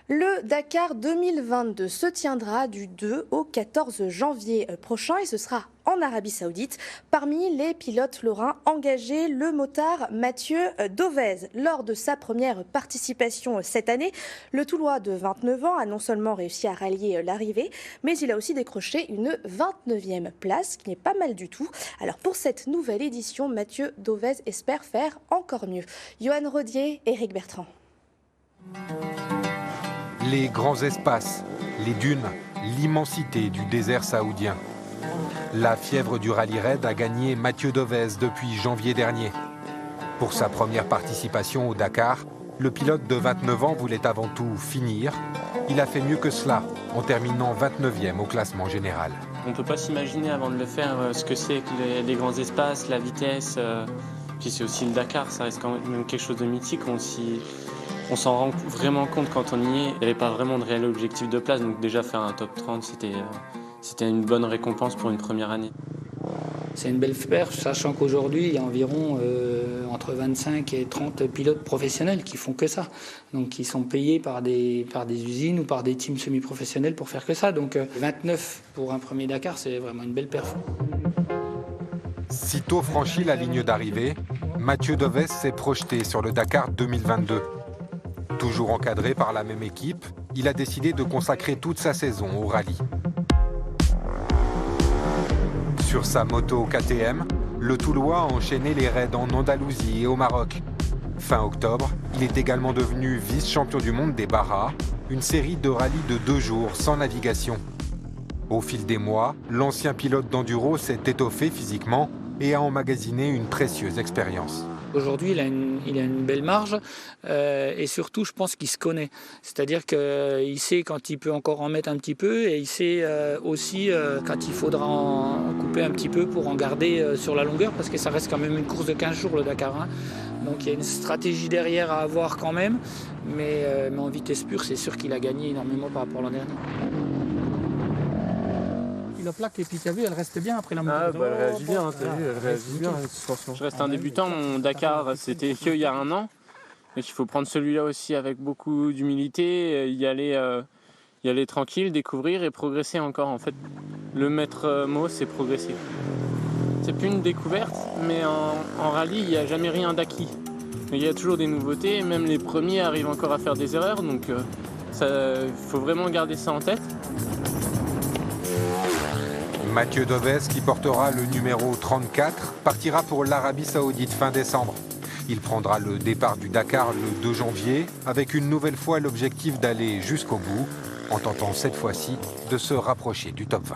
Le Dakar 2022 se tiendra du 2 au 14 janvier prochain et ce sera en Arabie Saoudite. Parmi les pilotes lorrains engagés, le motard Mathieu Dauvez. Lors de sa première participation cette année, le Toulois de 29 ans a non seulement réussi à rallier l'arrivée, mais il a aussi décroché une 29e place, qui n'est pas mal du tout. Alors pour cette nouvelle édition, Mathieu Dauvez espère faire encore mieux. Johan Rodier, Éric Bertrand. Les grands espaces, les dunes, l'immensité du désert saoudien. La fièvre du rallye raid a gagné Mathieu Dauvez depuis janvier dernier. Pour sa première participation au Dakar, le pilote de 29 ans voulait avant tout finir. Il a fait mieux que cela en terminant 29e au classement général. On ne peut pas s'imaginer avant de le faire ce que c'est que les grands espaces, la vitesse. Puis c'est aussi le Dakar, ça reste quand même quelque chose de mythique. On s'en rend vraiment compte quand on y est. Il n'y avait pas vraiment de réel objectif de place, donc déjà faire un top 30, c'était une bonne récompense pour une première année. C'est une belle perche, sachant qu'aujourd'hui, il y a environ entre 25 et 30 pilotes professionnels qui font que ça. Donc, qui sont payés par des usines ou par des teams semi-professionnels pour faire que ça. Donc, 29 pour un premier Dakar, c'est vraiment une belle perf. Sitôt franchi la ligne d'arrivée, Mathieu Dauvez s'est projeté sur le Dakar 2022. Toujours encadré par la même équipe, il a décidé de consacrer toute sa saison au rallye. Sur sa moto KTM, le Toulois a enchaîné les raids en Andalousie et au Maroc. Fin octobre, il est également devenu vice-champion du monde des Baras, une série de rallyes de 2 jours sans navigation. Au fil des mois, l'ancien pilote d'enduro s'est étoffé physiquement et a emmagasiné une précieuse expérience. Aujourd'hui, il a une belle marge et surtout, je pense qu'il se connaît. C'est-à-dire qu'il sait quand il peut encore en mettre un petit peu et il sait aussi quand il faudra en couper un petit peu pour en garder sur la longueur parce que ça reste quand même une course de 15 jours le Dakar. Hein. Donc il y a une stratégie derrière à avoir quand même, mais en vitesse pure, c'est sûr qu'il a gagné énormément par rapport à l'an dernier. La plaque et puis tu as vu elle reste bien après la moto. Elle réagit bien, t'as vu, elle réagit bien la suspension. Je reste un débutant, mon Dakar c'était qu'il y a un an. Donc il faut prendre celui-là aussi avec beaucoup d'humilité, y aller tranquille, découvrir et progresser encore. En fait, le maître mot c'est progresser. C'est plus une découverte, mais en rallye il n'y a jamais rien d'acquis. Il y a toujours des nouveautés, même les premiers arrivent encore à faire des erreurs, donc il faut vraiment garder ça en tête. Mathieu Dauvez, qui portera le numéro 34, partira pour l'Arabie Saoudite fin décembre. Il prendra le départ du Dakar le 2 janvier, avec une nouvelle fois l'objectif d'aller jusqu'au bout, en tentant cette fois-ci de se rapprocher du top 20.